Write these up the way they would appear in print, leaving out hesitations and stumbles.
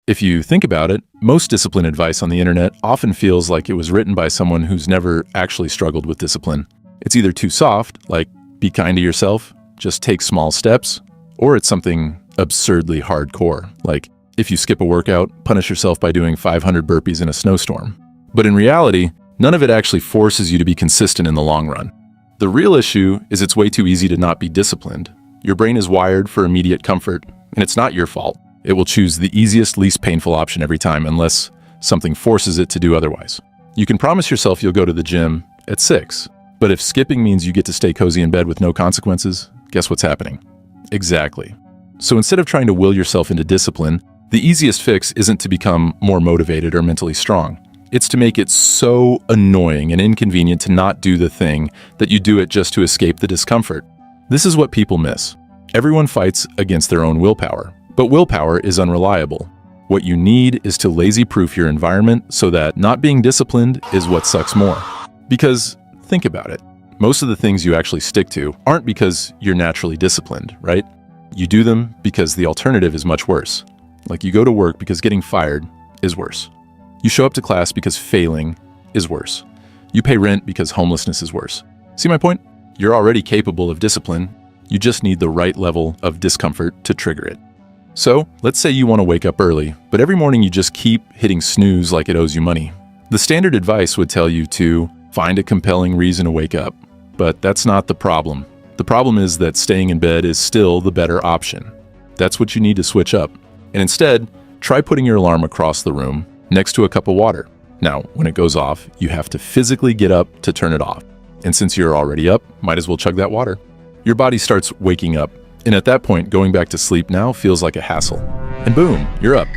If you think about it, most discipline advice on the internet often feels like it was written by someone who's never actually struggled with discipline. It's either too soft, like be kind to yourself, just take small steps, or it's something absurdly hardcore, like if you skip a workout, punish yourself by doing 500 burpees in a snowstorm. But in reality, none of it actually forces you to be consistent in the long run. The real issue is it's way too easy to not be disciplined. Your brain is wired for immediate comfort, and it's not your fault. It will choose the easiest, least painful option every time unless something forces it to do otherwise. You can promise yourself you'll go to the gym at 6, but if skipping means you get to stay cozy in bed with no consequences, guess what's happening? Exactly. So instead of trying to will yourself into discipline, the easiest fix isn't to become more motivated or mentally strong. It's to make it so annoying and inconvenient to not do the thing that you do it just to escape the discomfort. This is what people miss. Everyone fights against their own willpower. But willpower is unreliable. What you need is to lazy-proof your environment so that not being disciplined is what sucks more. Because, think about it, most of the things you actually stick to aren't because you're naturally disciplined, right? You do them because the alternative is much worse. Like you go to work because getting fired is worse. You show up to class because failing is worse. You pay rent because homelessness is worse. See my point? You're already capable of discipline. You just need the right level of discomfort to trigger it. So, let's say you want to wake up early, but every morning you just keep hitting snooze like it owes you money. The standard advice would tell you to find a compelling reason to wake up, but that's not the problem. The problem is that staying in bed is still the better option. That's what you need to switch up. And instead, try putting your alarm across the room next to a cup of water. Now, when it goes off, you have to physically get up to turn it off. And since you're already up, might as well chug that water. Your body starts waking up. And at that point, going back to sleep now feels like a hassle. And boom, you're up.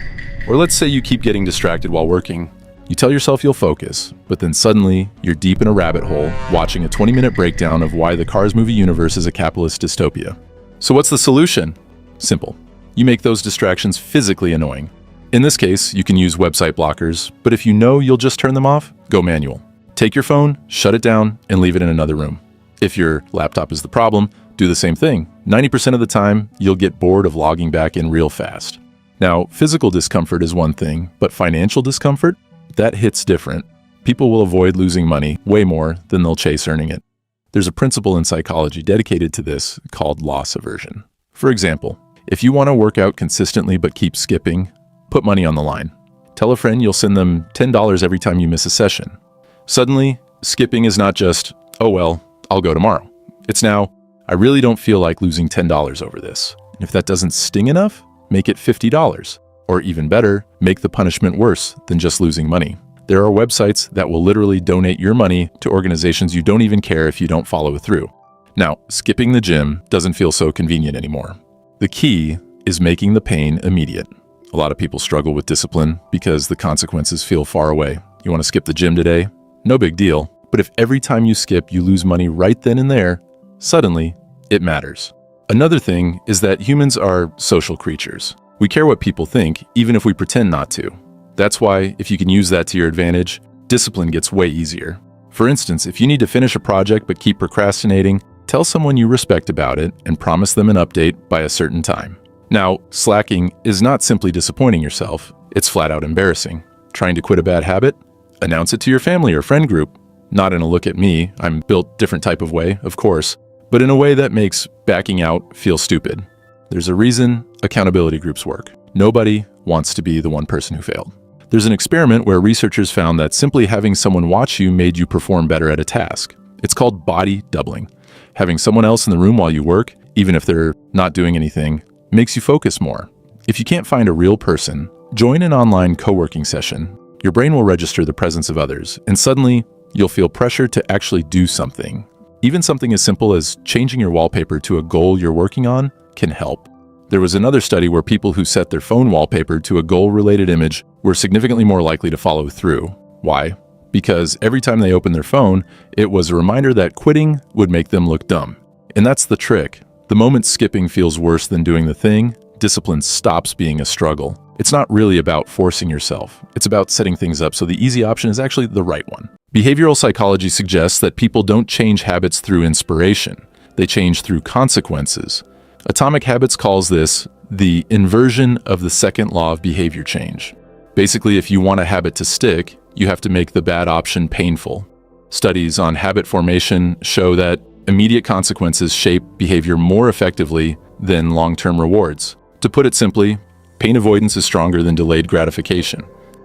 Or let's say you keep getting distracted while working. You tell yourself you'll focus, but then suddenly you're deep in a rabbit hole watching a 20-minute breakdown of why the Cars movie universe is a capitalist dystopia. So what's the solution? Simple. You make those distractions physically annoying. In this case, you can use website blockers, but if you know you'll just turn them off, go manual. Take your phone, shut it down, and leave it in another room. If your laptop is the problem, do the same thing. 90% of the time, you'll get bored of logging back in real fast. Now, physical discomfort is one thing, but financial discomfort? That hits different. People will avoid losing money way more than they'll chase earning it. There's a principle in psychology dedicated to this called loss aversion. For example, if you want to work out consistently but keep skipping, put money on the line. Tell a friend you'll send them $10 every time you miss a session. Suddenly, skipping is not just, oh well, I'll go tomorrow. It's now, I really don't feel like losing $10 over this. And if that doesn't sting enough, make it $50. Or even better, make the punishment worse than just losing money. There are websites that will literally donate your money to organizations you don't even care if you don't follow through. Now, skipping the gym doesn't feel so convenient anymore. The key is making the pain immediate. A lot of people struggle with discipline because the consequences feel far away. You want to skip the gym today? No big deal. But if every time you skip, you lose money right then and there, suddenly, it matters. Another thing is that humans are social creatures. We care what people think, even if we pretend not to. That's why, if you can use that to your advantage, discipline gets way easier. For instance, if you need to finish a project but keep procrastinating, tell someone you respect about it and promise them an update by a certain time. Now, slacking is not simply disappointing yourself, it's flat out embarrassing. Trying to quit a bad habit? Announce it to your family or friend group. Not in a look at me, I'm built different type of way, of course, but in a way that makes backing out feel stupid. There's a reason accountability groups work. Nobody wants to be the one person who failed. There's an experiment where researchers found that simply having someone watch you made you perform better at a task. It's called body doubling. Having someone else in the room while you work, even if they're not doing anything, makes you focus more. If you can't find a real person, join an online co-working session. Your brain will register the presence of others, and suddenly you'll feel pressure to actually do something. Even something as simple as changing your wallpaper to a goal you're working on can help. There was another study where people who set their phone wallpaper to a goal-related image were significantly more likely to follow through. Why? Because every time they opened their phone, it was a reminder that quitting would make them look dumb. And that's the trick. The moment skipping feels worse than doing the thing, discipline stops being a struggle. It's not really about forcing yourself. It's about setting things up so the easy option is actually the right one. Behavioral psychology suggests that people don't change habits through inspiration. They change through consequences. Atomic Habits calls this the inversion of the second law of behavior change. Basically, if you want a habit to stick, you have to make the bad option painful. Studies on habit formation show that immediate consequences shape behavior more effectively than long-term rewards. To put it simply, pain avoidance is stronger than delayed gratification.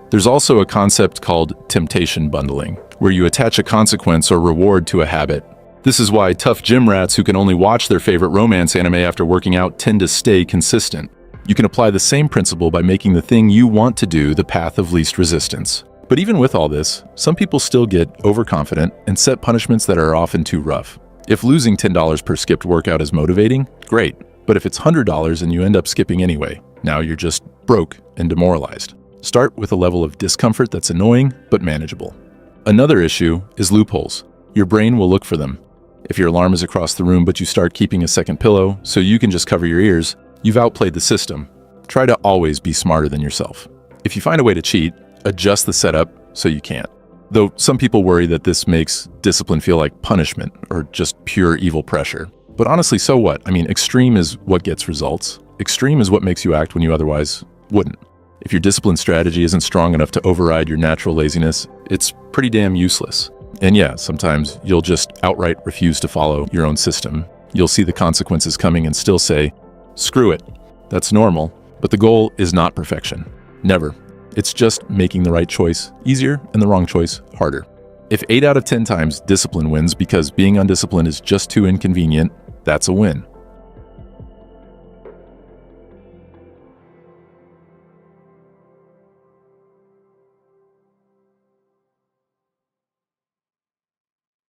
There's also a concept called temptation bundling, where you attach a consequence or reward to a habit. This is why tough gym rats who can only watch their favorite romance anime after working out tend to stay consistent. You can apply the same principle by making the thing you want to do the path of least resistance. But even with all this, some people still get overconfident and set punishments that are often too rough. If losing $10 per skipped workout is motivating, great. But if it's $100 and you end up skipping anyway, now you're just broke and demoralized. Start with a level of discomfort that's annoying but manageable. Another issue is loopholes. Your brain will look for them. If your alarm is across the room but you start keeping a second pillow so you can just cover your ears, you've outplayed the system. Try to always be smarter than yourself. If you find a way to cheat, adjust the setup so you can't. Though some people worry that this makes discipline feel like punishment or just pure evil pressure. But honestly, so what? I mean, extreme is what gets results. Extreme is what makes you act when you otherwise wouldn't. If your discipline strategy isn't strong enough to override your natural laziness, it's pretty damn useless. And yeah, sometimes you'll just outright refuse to follow your own system. You'll see the consequences coming and still say, screw it. That's normal. But the goal is not perfection. Never. It's just making the right choice easier and the wrong choice harder. If 8 out of 10 times discipline wins because being undisciplined is just too inconvenient, that's a win.